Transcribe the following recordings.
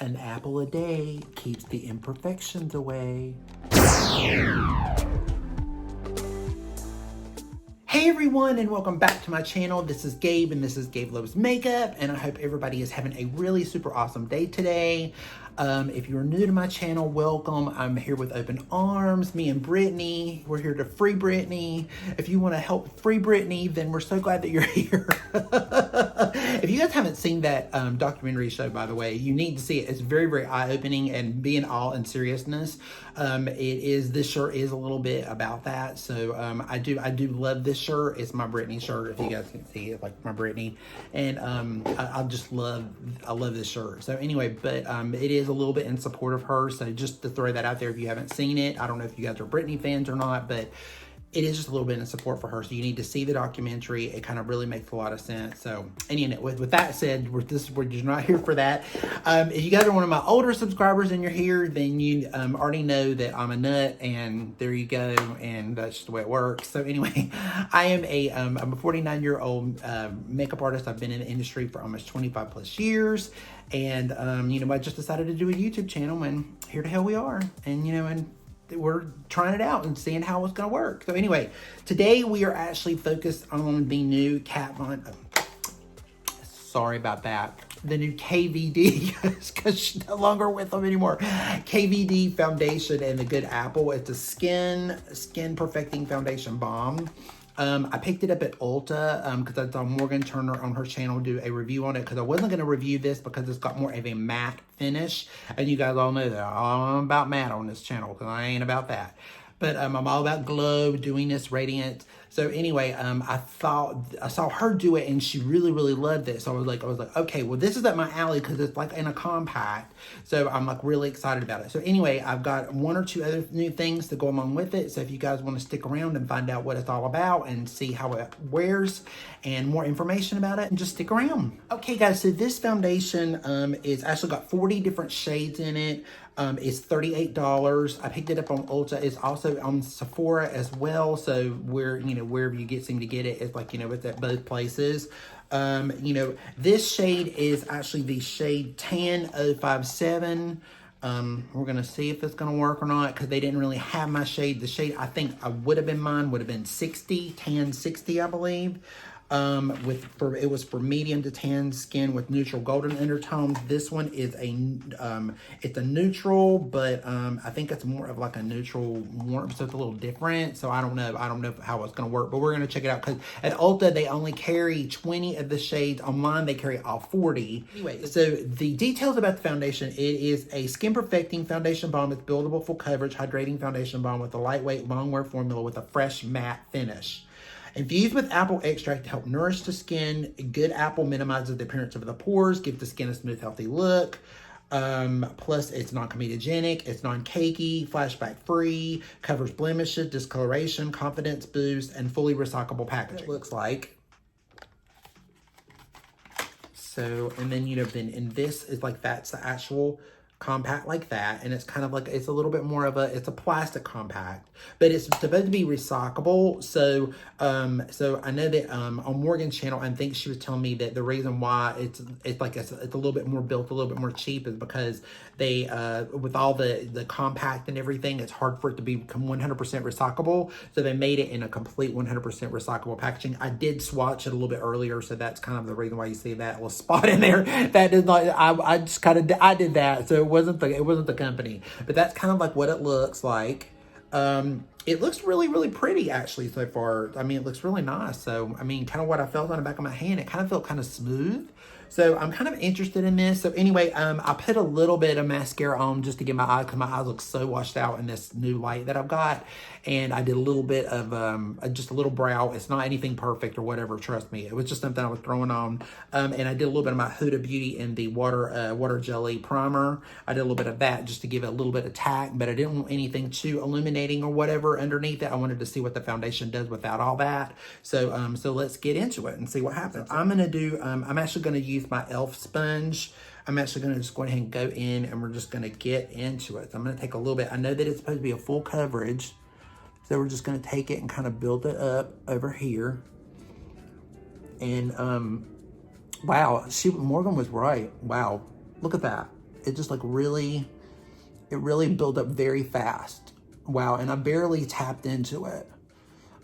An apple a day keeps the imperfections away. Hey everyone, and welcome back to my channel. This is Gabe, and this is Gabe Loves Makeup, and I hope everybody is having a really super awesome day today. If you're new to my channel, welcome. I'm here with open arms. Me and Brittany, we're here to free Brittany. If you want to help free Brittany, then we're so glad that you're here. If you guys haven't seen that documentary show, by the way, you need to see it. It's very, very eye-opening, and being all in seriousness, this shirt is a little bit about that. So I do love this shirt. It's my Brittany shirt. If you guys can see it, like my Brittany, and I love this shirt. So anyway, but it is a little bit in support of her. So just to throw that out there, if you haven't seen it, I don't know if you guys are Brittany fans or not, but it is just a little bit in support for her. So you need to see the documentary. It kind of really makes a lot of sense. So anyway, with that said, we're just not here for that. If you guys are one of my older subscribers and you're here, then you already know that I'm a nut, and there you go. And that's just the way it works. So anyway, I'm a 49-year-old makeup artist. I've been in the industry for almost 25 plus years. And, I just decided to do a YouTube channel, and here the hell we are. And, we're trying it out and seeing how it's going to work. So anyway, today we are actually focused on the new sorry about that. The new KVD, because she's no longer with them anymore. KVD foundation and the Good Apple. It's a skin perfecting foundation balm. I picked it up at Ulta because I saw Morgan Turner on her channel do a review on it, because I wasn't going to review this because it's got more of a matte finish. And you guys all know that I'm about matte on this channel, because I ain't about that. But I'm all about glow, dewy-ness, radiance. So anyway, I saw her do it, and she really, really loved it. So I was like, okay, well, this is up my alley because it's like in a compact. So I'm like really excited about it. So anyway, I've got one or two other new things to go along with it. So if you guys want to stick around and find out what it's all about and see how it wears and more information about it, and just stick around. Okay, guys, so this foundation is actually got 40 different shades in it. It's $38. I picked it up on Ulta. It's also on Sephora as well. So wherever you seem to get it, it's like, it's at both places. This shade is actually the shade 10057. We're going to see if it's going to work or not, because they didn't really have my shade. The shade I think would have been 60, tan 60, I believe. It was for medium to tan skin with neutral golden undertones. This one is it's a neutral, but I think it's more of like a neutral warm, so it's a little different. So I don't know how it's gonna work, but we're gonna check it out, because at Ulta they only carry 20 of the shades. Online they carry all 40. Anyway, so the details about the foundation: it is a skin perfecting foundation balm. It's buildable, full coverage, hydrating foundation balm with a lightweight, long wear formula with a fresh matte finish. Infused with apple extract to help nourish the skin. Good Apple minimizes the appearance of the pores, gives the skin a smooth, healthy look. Plus, it's non-comedogenic, it's non-cakey, flashback free, covers blemishes, discoloration, confidence boost, and fully recyclable packaging. It looks like. So, and then, then this is like, that's the actual compact like that, and it's kind of like, it's a little bit more of it's a plastic compact, but it's supposed to be recyclable. So I know that on Morgan's channel, I think she was telling me that the reason why it's a little bit more built, a little bit more cheap, is because they with all the compact and everything, it's hard for it to become 100% recyclable. So they made it in a complete 100% recyclable packaging. I did swatch it a little bit earlier, so that's kind of the reason why you see that little spot in there. That is not, I did that. So it wasn't the company, but that's kind of like what it looks like. It looks really, really pretty actually so far. I mean, it looks really nice. So, I mean, kind of what I felt on the back of my hand, it kind of felt kind of smooth. So I'm kind of interested in this. So anyway, I put a little bit of mascara on just to get my eyes, because my eyes look so washed out in this new light that I've got. And I did a little bit of just a little brow. It's not anything perfect or whatever, trust me. It was just something I was throwing on. And I did a little bit of my Huda Beauty in the water jelly primer. I did a little bit of that just to give it a little bit of tack, but I didn't want anything too illuminating or whatever underneath it. I wanted to see what the foundation does without all that. So so let's get into it and see what happens. I'm actually gonna use my ELF sponge. I'm actually going to just go ahead and go in, and we're just going to get into it. So I'm going to take a little bit. I know that it's supposed to be a full coverage, so we're just going to take it and kind of build it up over here. And wow, Morgan was right. Wow, look at that. It just like really, it really built up very fast. Wow, and I barely tapped into it.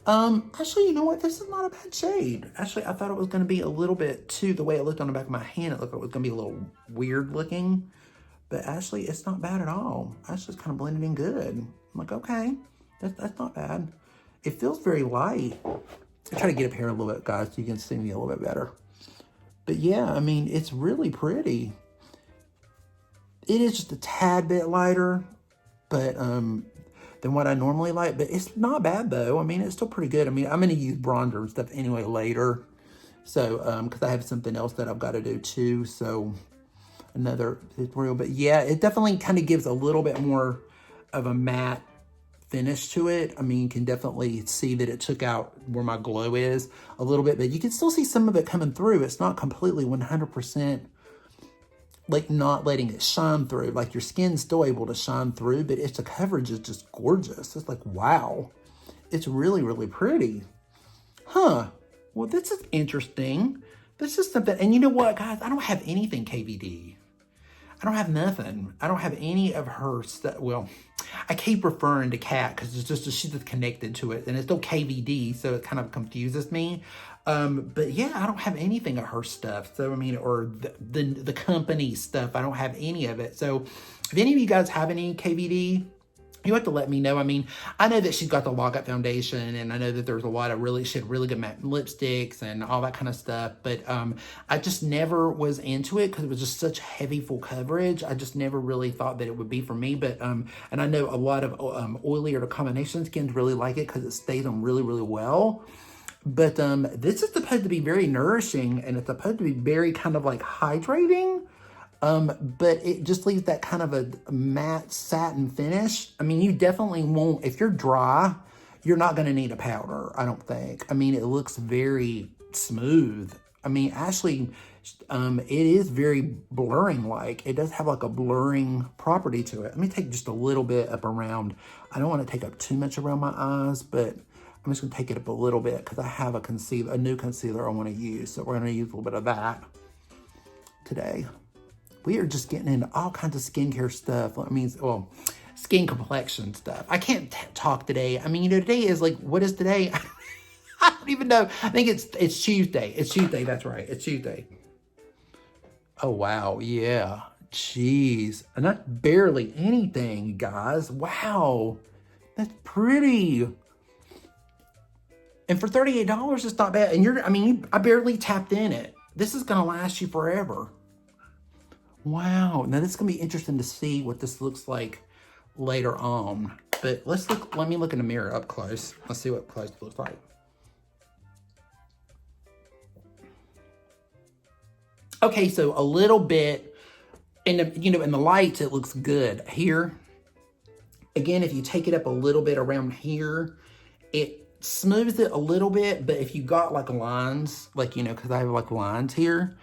Actually, you know what? This is not a bad shade. Actually, I thought it was going to be a little bit too, the way it looked on the back of my hand, it looked like it was going to be a little weird looking. But actually, it's not bad at all. Actually, it's kind of blended in good. I'm like, okay, that's not bad. It feels very light. I try to get up here a little bit, guys, so you can see me a little bit better. But yeah, I mean, it's really pretty. It is just a tad bit lighter, but than what I normally like. But it's not bad though. I mean, it's still pretty good. I mean, I'm gonna use bronzer and stuff anyway later. So, because I have something else that I've got to do too. So another tutorial. But yeah, it definitely kind of gives a little bit more of a matte finish to it. I mean, you can definitely see that it took out where my glow is a little bit, but you can still see some of it coming through. It's not completely 100% like not letting it shine through. Like your skin's still able to shine through, but the coverage is just gorgeous. It's like, wow, it's really, really pretty. Huh. Well, this is interesting. This is something, and you know what, guys? I don't have anything KVD. I don't have nothing. I don't have any of her stuff. Well, I keep referring to Kat because it's just she's just connected to it, and it's still KVD, so it kind of confuses me. But yeah, I don't have anything of her stuff. So I mean, or the company stuff. I don't have any of it. So if any of you guys have any KVD, you have to let me know. I mean, I know that she's got the Lockup Foundation, and I know that there's a lot of she had really good matte lipsticks and all that kind of stuff. But I just never was into it because it was just such heavy full coverage. I just never really thought that it would be for me. But and I know a lot of oily or combination skins really like it because it stays on really, really well. But this is supposed to be very nourishing, and it's supposed to be very kind of like hydrating. But it just leaves that kind of a matte satin finish. I mean, you definitely won't, if you're dry, you're not going to need a powder, I don't think. I mean, it looks very smooth. I mean, actually, it is very blurring like. It does have like a blurring property to it. Let me take just a little bit up around. I don't want to take up too much around my eyes, but I'm just going to take it up a little bit because I have a new concealer I want to use. So we're going to use a little bit of that today. We are just getting into all kinds of skincare stuff. I mean, well, skin complexion stuff. I can't talk today. I mean, you know, today is like, what is today? I don't even know. I think it's Tuesday. It's Tuesday. That's right. It's Tuesday. Oh, wow. Yeah. Jeez. And that's barely anything, guys. Wow. That's pretty. And for $38, it's not bad. And I barely tapped in it. This is going to last you forever. Wow, now this is gonna be interesting to see what this looks like later on. But let me look in the mirror up close. Let's see what close looks like. Okay, so a little bit, in the lights, it looks good. Here, again, if you take it up a little bit around here, it smooths it a little bit, but if you got like lines, like, because I have like lines here,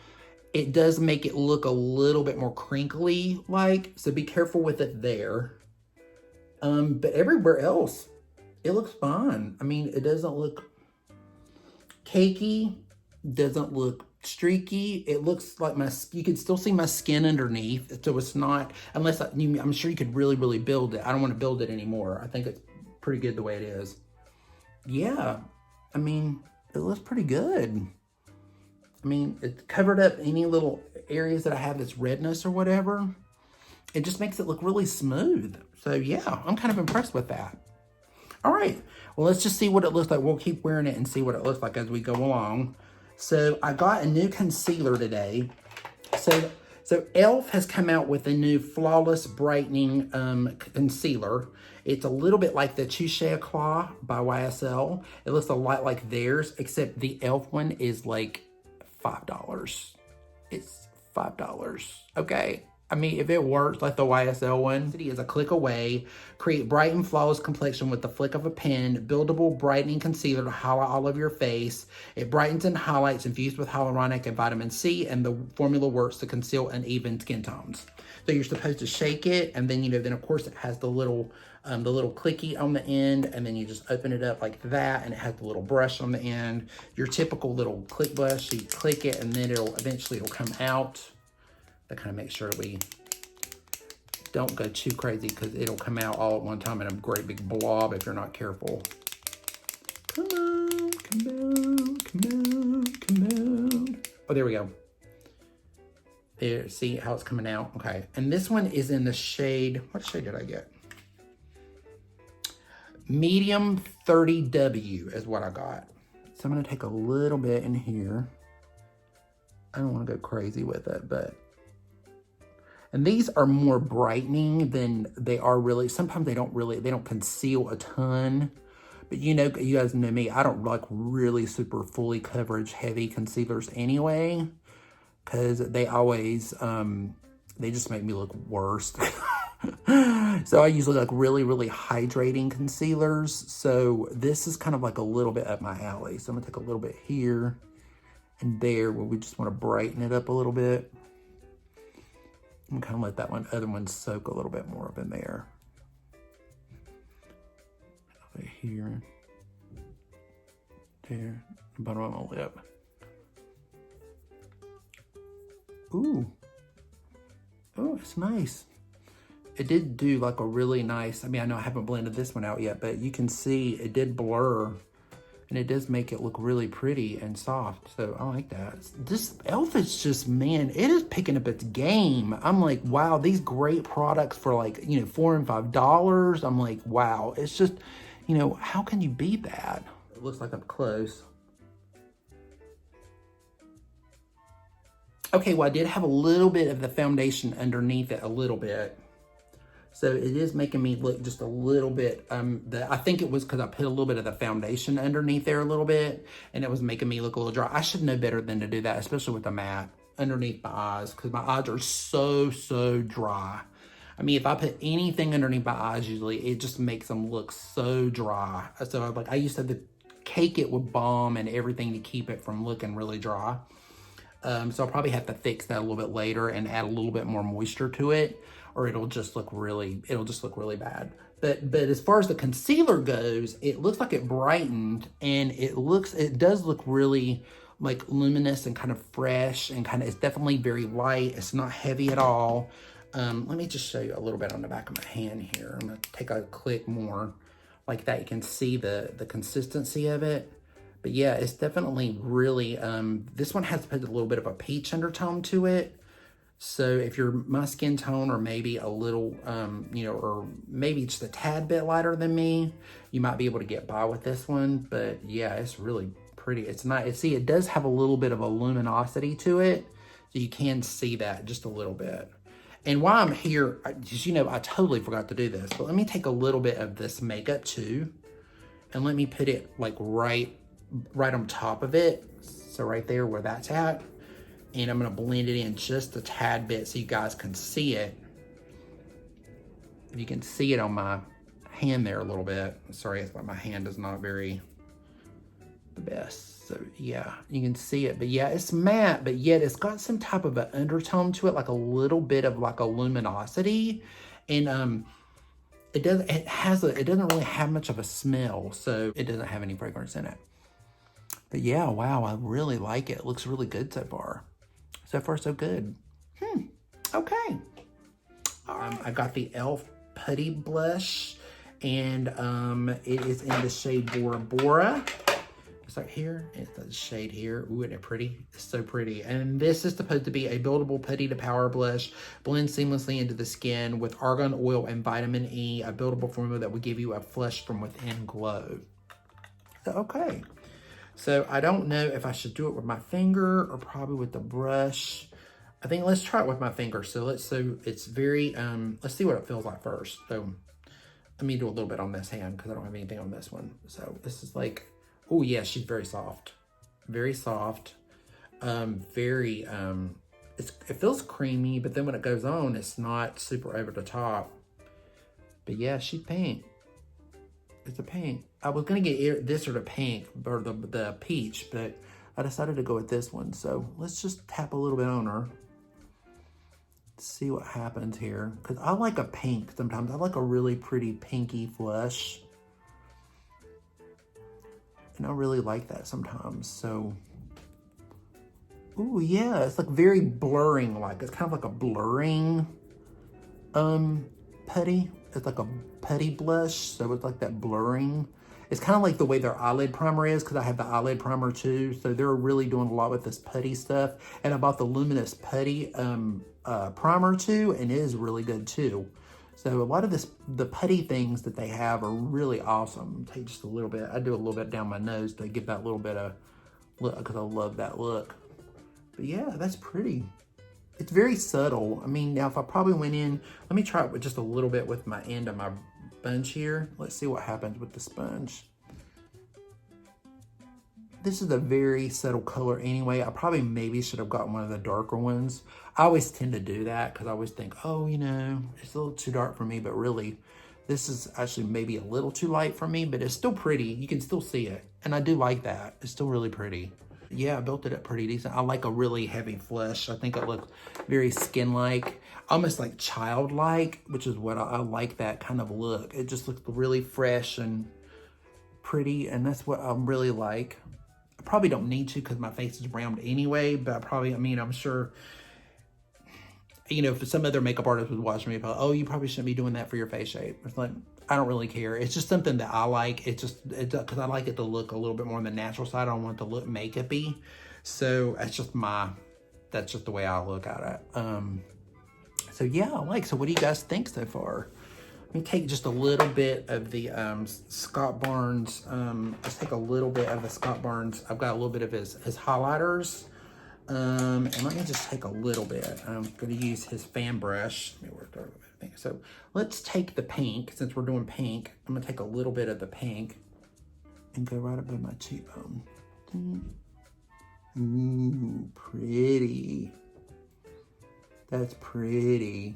it does make it look a little bit more crinkly like, so be careful with it there. But everywhere else, it looks fine. I mean, it doesn't look cakey, doesn't look streaky. It looks like you can still see my skin underneath, so it's not, unless I'm sure you could really, really build it. I don't want to build it anymore. I think it's pretty good the way it is. Yeah, I mean, it looks pretty good. I mean, it covered up any little areas that I have that's redness or whatever. It just makes it look really smooth. So yeah, I'm kind of impressed with that. All right, well, let's just see what it looks like. We'll keep wearing it and see what it looks like as we go along. So I got a new concealer today. So ELF has come out with a new Flawless Brightening Concealer. It's a little bit like the Touche Eclat by YSL. It looks a lot like theirs, except the ELF one is like $5. It's $5, okay? I mean, if it works like the YSL one, it is a click away. Create bright and flawless complexion with the flick of a pen. Buildable brightening concealer to highlight all of your face. It brightens and highlights infused with hyaluronic and vitamin C, and the formula works to conceal uneven skin tones. So you're supposed to shake it, and then, then of course it has the little clicky on the end, and then you just open it up like that, and it has the little brush on the end. Your typical little click brush, so you click it, and then eventually it'll come out. To kind of make sure we Don't go too crazy because it'll come out all at one time in a great big blob if you're not careful. Come on, come on, come on, come on. Oh, there we go. There, see how it's coming out? Okay, and this one is in the shade, what shade did I get? Medium 30W is what I got. So I'm gonna take a little bit in here. I don't wanna go crazy with it, but. And these are more brightening than they are really, sometimes they don't conceal a ton. But you know, you guys know me, I don't like really super fully coverage heavy concealers anyway. Because they always, they just make me look worse. So I usually like really, really hydrating concealers. So this is kind of like a little bit up my alley. So I'm gonna take a little bit here and there where we just wanna brighten it up a little bit. I'm kind of let that other one soak a little bit more up in there. Over here, there, bottom of my lip. Ooh, oh, it's nice. It did do like a really nice, I mean, I know I haven't blended this one out yet, but you can see it did blur and it does make it look really pretty and soft. So I like that. This ELF is just, man, it is picking up its game. I'm like, wow, these great products for like, you know, $4 and $5. I'm like, wow, it's just, you know, how can you beat that? It looks like I'm close. Okay, well, I did have a little bit of the foundation underneath it, a little bit. So it is making me look just a little bit, I think it was because I put a little bit of the foundation underneath there a little bit, and it was making me look a little dry. I should know better than to do that, especially with the matte underneath my eyes, because my eyes are so dry. I mean, if I put anything underneath my eyes, usually it just makes them look so dry. So I used to have to cake it with balm and everything to keep it from looking really dry. So I'll probably have to fix that a little bit later and add a little bit more moisture to it, or it'll just look really bad. But as far as the concealer goes, it looks like it brightened, and it does look really like luminous and kind of fresh, and kind of, it's definitely very light. It's not heavy at all. Let me just show you a little bit on the back of my hand here. I'm gonna take a click more like that. You can see the consistency of it. But yeah, it's definitely really, this one has a little bit of a peach undertone to it. So if you're my skin tone, or maybe a little, you know, or maybe just a tad bit lighter than me, you might be able to get by with this one. But yeah, it's really pretty. It's nice. See, it does have a little bit of a luminosity to it. So you can see that just a little bit. And while I'm here, you know, I totally forgot to do this, but let me take a little bit of this makeup too, and let me put it like right on top of it. So right there where that's at. And I'm gonna blend it in just a tad bit so you guys can see it. You can see it on my hand there a little bit. Sorry, it's like my hand is not very the best. So yeah, you can see it. But yeah, it's matte, but yet it's got some type of an undertone to it, like a little bit of like a luminosity. And it doesn't really have much of a smell, so it doesn't have any fragrance in it. But yeah, wow, I really like it. It looks really good so far. So far, so good. Okay. I got the ELF Putty Blush, and it is in the shade Bora. It's right here. It's the shade here. Ooh, isn't it pretty? It's so pretty. And this is supposed to be a buildable putty to power blush. Blends seamlessly into the skin with argan oil and vitamin E, a buildable formula that will give you a flush from within glow. So, okay. So I don't know if I should do it with my finger or probably with the brush. I think let's try it with my finger. So it's very, let's see what it feels like first. So let me do a little bit on this hand because I don't have anything on this one. So this is like, oh yeah, she's very soft. Very soft. It feels creamy, but then when it goes on, it's not super over the top. But yeah, she's pink. It's a pink. I was gonna get this or the pink or the peach, but I decided to go with this one. So let's just tap a little bit on her. See what happens here. Cause I like a pink sometimes. I like a really pretty pinky flush. And I really like that sometimes. So, ooh, yeah, it's like very blurring. Like it's kind of like a blurring. putty. It's like a putty blush, so it's like that blurring. It's kind of like the way their eyelid primer is, because I have the eyelid primer too. So they're really doing a lot with this putty stuff. And I bought the Luminous Putty primer too, and it is really good too. So a lot of the putty things that they have are really awesome. Take just a little bit. I do a little bit down my nose to give that little bit of look, because I love that look. But yeah, that's pretty. It's very subtle. I mean, now if I probably went in, let me try it with just a little bit with my end of my sponge here. Let's see what happens with the sponge. This is a very subtle color anyway. I probably maybe should have gotten one of the darker ones. I always tend to do that because I always think, oh, you know, it's a little too dark for me, but really this is actually maybe a little too light for me, but it's still pretty. You can still see it. And I do like that. It's still really pretty. Yeah, I built it up pretty decent. I like a really heavy flush. I think it looks very skin-like, almost like childlike, which is what I like, that kind of look. It just looks really fresh and pretty, and that's what I really like. I probably don't need to because my face is round anyway, but I mean, I'm sure, you know, if some other makeup artist was watching me, about, oh, you probably shouldn't be doing that for your face shape. It's like, I don't really care. It's just something that I like. It's because I like it to look a little bit more on the natural side. I don't want it to look makeup-y. So that's just the way I look at it. So yeah, so what do you guys think so far? Let me take just a little bit of the Scott Barnes. Let's take a little bit of the Scott Barnes. I've got a little bit of his highlighters. And let me just take a little bit. I'm going to use his fan brush. Let me work over everything. So let's take the pink. Since we're doing pink, I'm going to take a little bit of the pink and go right up in my cheekbone. Ooh, pretty. That's pretty.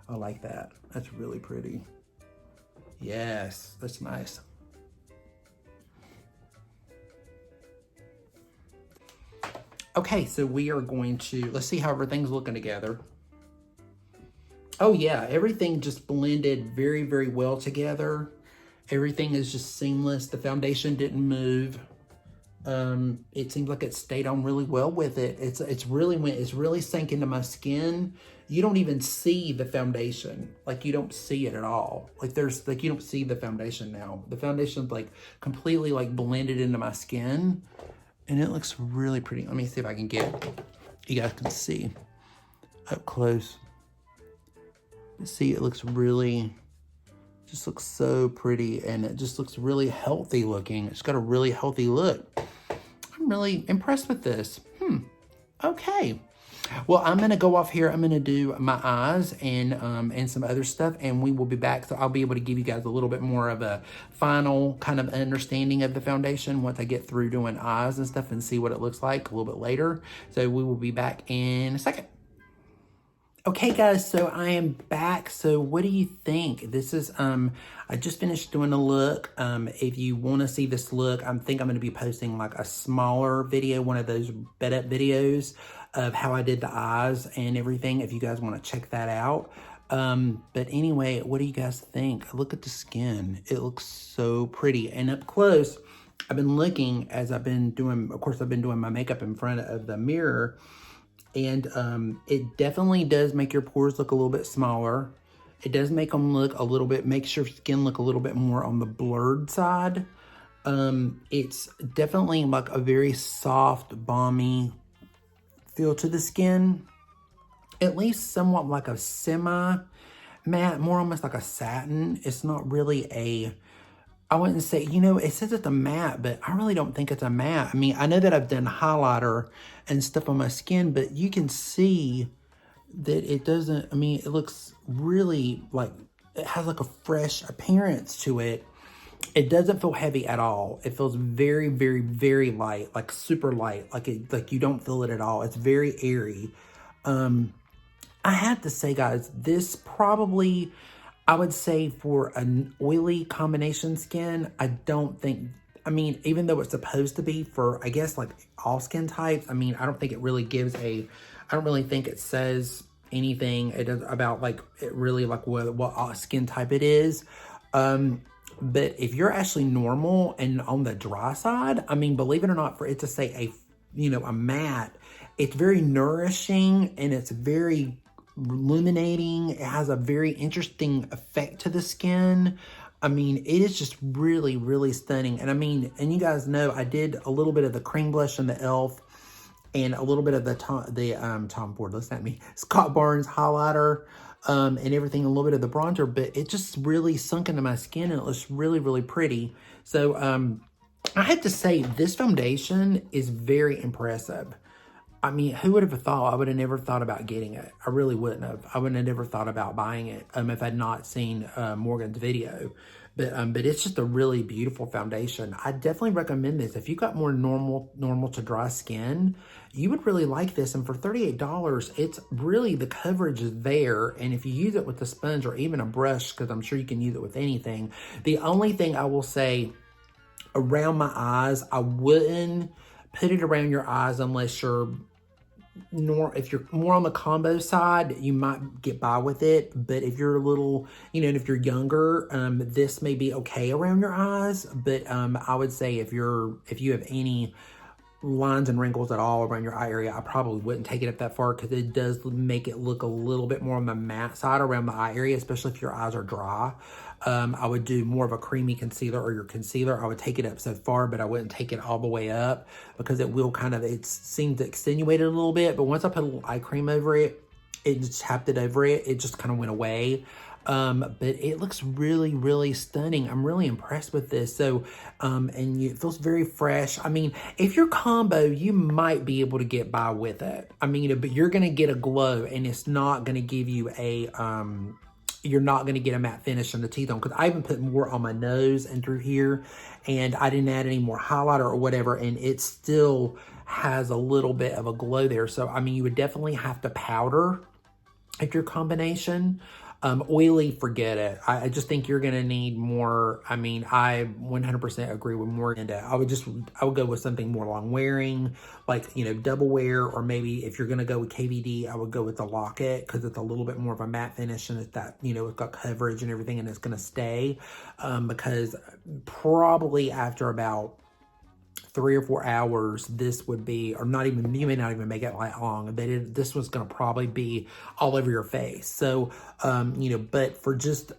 I like that. That's really pretty. Yes, that's nice. Okay, so we are going to, let's see how everything's looking together. Oh yeah, everything just blended very, very well together. Everything is just seamless. The foundation didn't move. It seems like it stayed on really well with it. It's really sank into my skin. You don't even see the foundation. Like, you don't see it at all. Like, you don't see the foundation now. The foundation's like completely like blended into my skin. And it looks really pretty. Let me see if I can get, you guys can see up close. See, it looks really, just looks so pretty, and it just looks really healthy looking. It's got a really healthy look. I'm really impressed with this. Okay. Well, I'm gonna go off here. I'm gonna do my eyes and some other stuff, and we will be back. So I'll be able to give you guys a little bit more of a final kind of understanding of the foundation once I get through doing eyes and stuff and see what it looks like a little bit later. So we will be back in a second. Okay guys, so I am back. So what do you think? This is, I just finished doing a look. If you want to see this look, I think I'm going to be posting like a smaller video, one of those bed up videos of how I did the eyes and everything, if you guys want to check that out. But anyway, what do you guys think? Look at the skin. It looks so pretty. And up close, I've been looking as I've been doing, of course, I've been doing my makeup in front of the mirror. And it definitely does make your pores look a little bit smaller. It does make them look a little bit, makes your skin look a little bit more on the blurred side. It's definitely like a very soft, balmy feel to the skin. At least somewhat like a semi-matte, more almost like a satin. It's not really a, I wouldn't say, you know, it says it's a matte, but I really don't think it's a matte. I mean, I know that I've done highlighter and stuff on my skin, but you can see that it doesn't, I mean, it looks really like, it has like a fresh appearance to it. It doesn't feel heavy at all. It feels very, very, very light, like super light, like you don't feel it at all. It's very airy. I have to say, guys, this probably, I would say for an oily combination skin, I don't think, I mean, even though it's supposed to be for, I guess, like all skin types, I mean, I don't think it really gives a, I don't really think it says anything it does about like, it really like what skin type it is. But if you're actually normal and on the dry side, I mean, believe it or not, for it to say a, you know, a matte, it's very nourishing and it's very illuminating. It has a very interesting effect to the skin. I mean, it is just really, really stunning. And I mean, and you guys know I did a little bit of the cream blush in the ELF and a little bit of the Tom Ford, listen at me, Scott Barnes highlighter and everything, a little bit of the bronzer, but it just really sunk into my skin and it looks really, really pretty. So I have to say this foundation is very impressive. I mean, who would have thought? I would have never thought about getting it. I really wouldn't have. I wouldn't have never thought about buying it if I'd not seen Morgan's video. But it's just a really beautiful foundation. I definitely recommend this. If you got more normal to dry skin, you would really like this. And for $38, it's really, the coverage is there. And if you use it with a sponge or even a brush, because I'm sure you can use it with anything. The only thing I will say around my eyes, I wouldn't put it around your eyes unless if you're more on the combo side, you might get by with it. But if you're a little, and if you're younger, this may be okay around your eyes. But I would say if you have any lines and wrinkles at all around your eye area, I probably wouldn't take it up that far, because it does make it look a little bit more on the matte side around the eye area, especially if your eyes are dry. I would do more of a creamy concealer, or your concealer. I would take it up so far, but I wouldn't take it all the way up, because it will it seems to extenuate it a little bit. But once I put a little eye cream over it, it just tapped it over it, it just kind of went away. But it looks really, really stunning. I'm really impressed with this. So, it feels very fresh. I mean, if you're combo, you might be able to get by with it. I mean, but you're going to get a glow, and it's not going to give you you're not going to get a matte finish on the T-zone, because I even put more on my nose and through here, and I didn't add any more highlighter or whatever, and it still has a little bit of a glow there. So, I mean, you would definitely have to powder if your combination. Oily, forget it. I just think you're going to need more. I mean, I 100% agree with Morgan. I would go with something more long wearing, like, double wear, or maybe if you're going to go with KVD, I would go with the Locket, because it's a little bit more of a matte finish, and it's that, it's got coverage and everything, and it's going to stay, because probably after about 3 or 4 hours, this would be, or not even, you may not even make it that long, but this was going to probably be all over your face. So, but for just,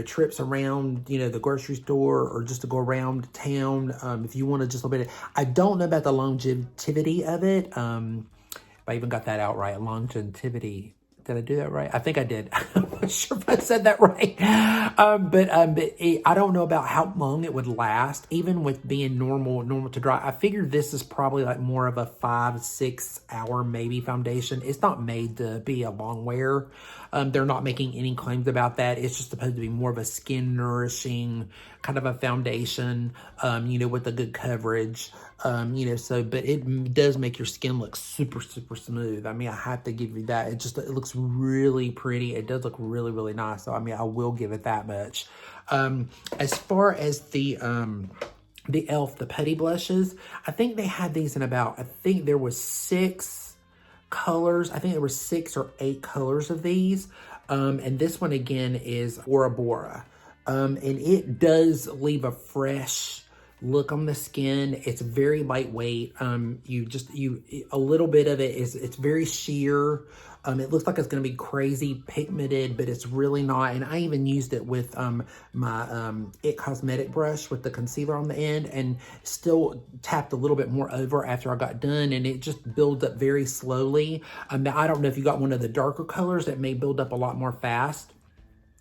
trips around, the grocery store, or just to go around town, if you want to just a little bit, I don't know about the longevity of it. If I even got that out right, longevity. Did I do that right? I think I did. I'm not sure if I said that right. But I don't know about how long it would last, even with being normal to dry. I figured this is probably like more of a 5-6 hour maybe foundation. It's not made to be a long wear. They're not making any claims about that. It's just supposed to be more of a skin nourishing kind of a foundation, with a good coverage. But it does make your skin look super, super smooth. I mean, I have to give you that. It looks really pretty. It does look really, really nice. So, I mean, I will give it that much. As far as the ELF, the Putty Blushes, I think they had these in about, I think there was 6 colors. I think there were 6 or 8 colors of these. And this one again is Bora. And it does leave a fresh look on the skin. It's very lightweight. A little bit of it's very sheer. It looks like it's going to be crazy pigmented, but it's really not. And I even used it with my It Cosmetic brush with the concealer on the end, and still tapped a little bit more over after I got done, and it just builds up very slowly. Now, I don't know if you got one of the darker colors, that may build up a lot more fast.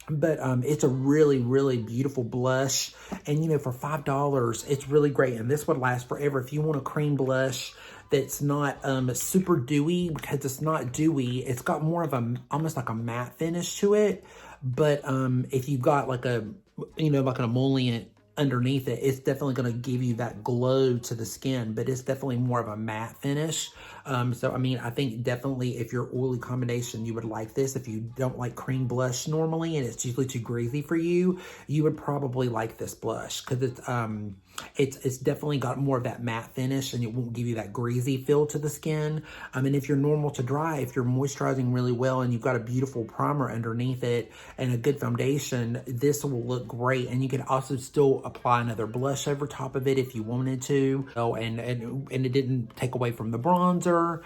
But it's a really, really beautiful blush. And, for $5, it's really great. And this would last forever. If you want a cream blush that's not super dewy, because it's not dewy, it's got more of almost like a matte finish to it. But if you've got like like an emollient underneath it, it's definitely going to give you that glow to the skin, but it's definitely more of a matte finish. So, I mean, I think definitely if you're oily combination, you would like this. If you don't like cream blush normally, and it's usually too greasy for you, you would probably like this blush, because it's definitely got more of that matte finish, and it won't give you that greasy feel to the skin. And if you're normal to dry, if you're moisturizing really well, and you've got a beautiful primer underneath it and a good foundation, this will look great. And you can also still apply another blush over top of it if you wanted to. Oh, and it didn't take away from the bronzer, bronzer,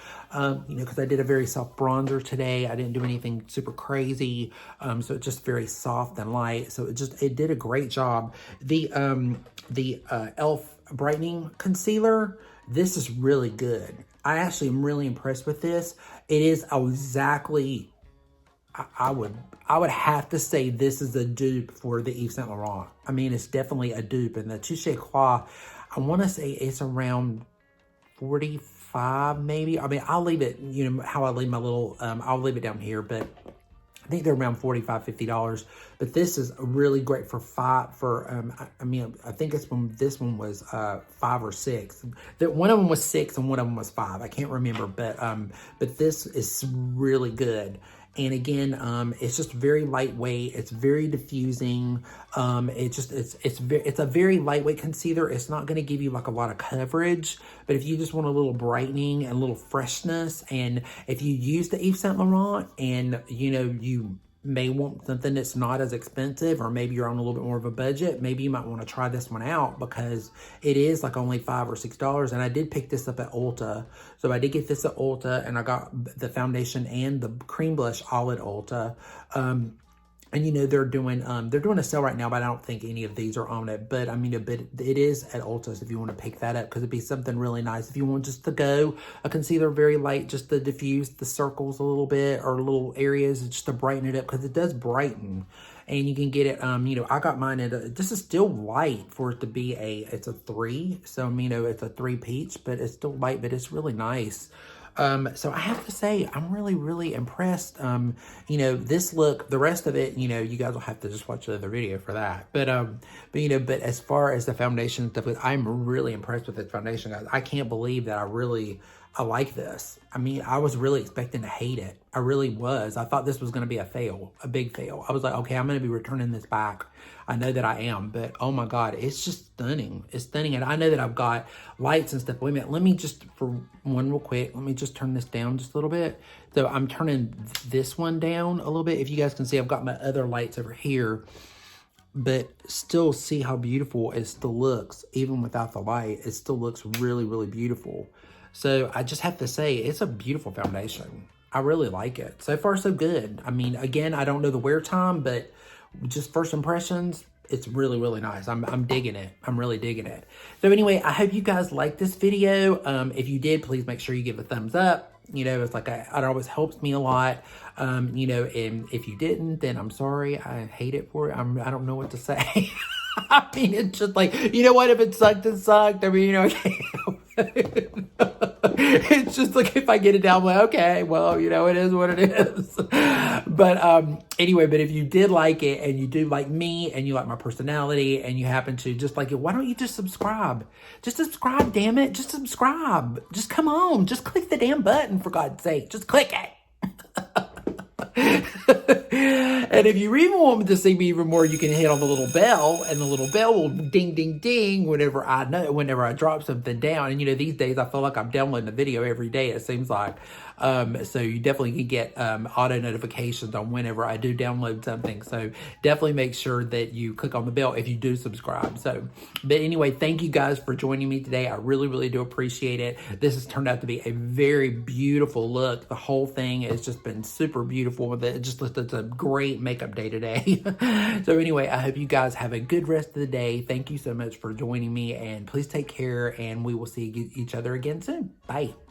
you know, because I did a very soft bronzer today. I didn't do anything super crazy, so it's just very soft and light. So it did a great job. The ELF Brightening Concealer, this is really good. I actually am really impressed with this. It is exactly, I would have to say this is a dupe for the Yves Saint Laurent. I mean, it's definitely a dupe. And the Touche Eclat, I want to say it's around 45 maybe. I mean, I'll leave it, you know, how I leave my little, I'll leave it down here, but I think they're around $45, $50. But this is really great for I mean, I think this one was 5 or 6. One of them was 6 and one of them was 5. I can't remember, but this is really good. And again, it's just very lightweight. It's very diffusing. It's a very lightweight concealer. It's not going to give you like a lot of coverage, but if you just want a little brightening and a little freshness, and if you use the Yves Saint Laurent and you know you may want something that's not as expensive, or maybe you're on a little bit more of a budget, maybe you might want to try this one out because it is like only $5 or $6. And I did pick this up at Ulta. So I did get this at Ulta, and I got the foundation and the cream blush all at Ulta. And you know, they're doing a sale right now, but I don't think any of these are on it. But I mean, it is at Ulta, so if you want to pick that up, because it'd be something really nice. If you want just to go a concealer very light, just to diffuse the circles a little bit, or little areas, just to brighten it up, because it does brighten. And you can get it, you know, I got mine this is still light for it to be it's a 3. So, you know, it's a 3 peach, but it's still light, but it's really nice. So I have to say, I'm really, really impressed. You know, this look, the rest of it, you know, you guys will have to just watch the other video for that. But you know, but as far as the foundation stuff, I'm really impressed with this foundation, guys. I can't believe that I like this. I mean, I was really expecting to hate it. I really was. I thought this was going to be a fail, a big fail. I was like, okay, I'm going to be returning this back. I know that I am, but oh my God, it's just stunning. It's stunning. And I know that I've got lights and stuff. Wait a minute. Let me just, for one real quick, let me just turn this down just a little bit. So I'm turning this one down a little bit. If you guys can see, I've got my other lights over here, but still see how beautiful it still looks. Even without the light, it still looks really, really beautiful. So I just have to say, it's a beautiful foundation. I really like it. So far, so good. I mean, again, I don't know the wear time, but just first impressions, it's really, really nice. I'm digging it. I'm really digging it. So anyway, I hope you guys liked this video. If you did, please make sure you give a thumbs up. You know, it's like, it always helps me a lot. You know, and if you didn't, then I'm sorry. I hate it for it. I don't know what to say. I mean, it's just like, you know what? If it sucked, it sucked. I mean, you know, it's just like, if I get it down, I'm like, okay, well, you know, it is what it is. But anyway, but if you did like it, and you do like me, and you like my personality, and you happen to just like it, why don't you just subscribe? Just subscribe, damn it. Just subscribe. Just come on. Just click the damn button, for God's sake. Just click it. And if you even want to see me even more, you can hit on the little bell, and the little bell will ding, ding, ding whenever I drop something down. And you know, these days I feel like I'm downloading a video every day, it seems like. So you definitely can get auto notifications on whenever I do download something. So definitely make sure that you click on the bell if you do subscribe. So, but anyway, thank you guys for joining me today. I really, really do appreciate it. This has turned out to be a very beautiful look. The whole thing has just been super beautiful. It's a great makeup day today. So anyway, I hope you guys have a good rest of the day. Thank you so much for joining me, and please take care, and we will see each other again soon. Bye.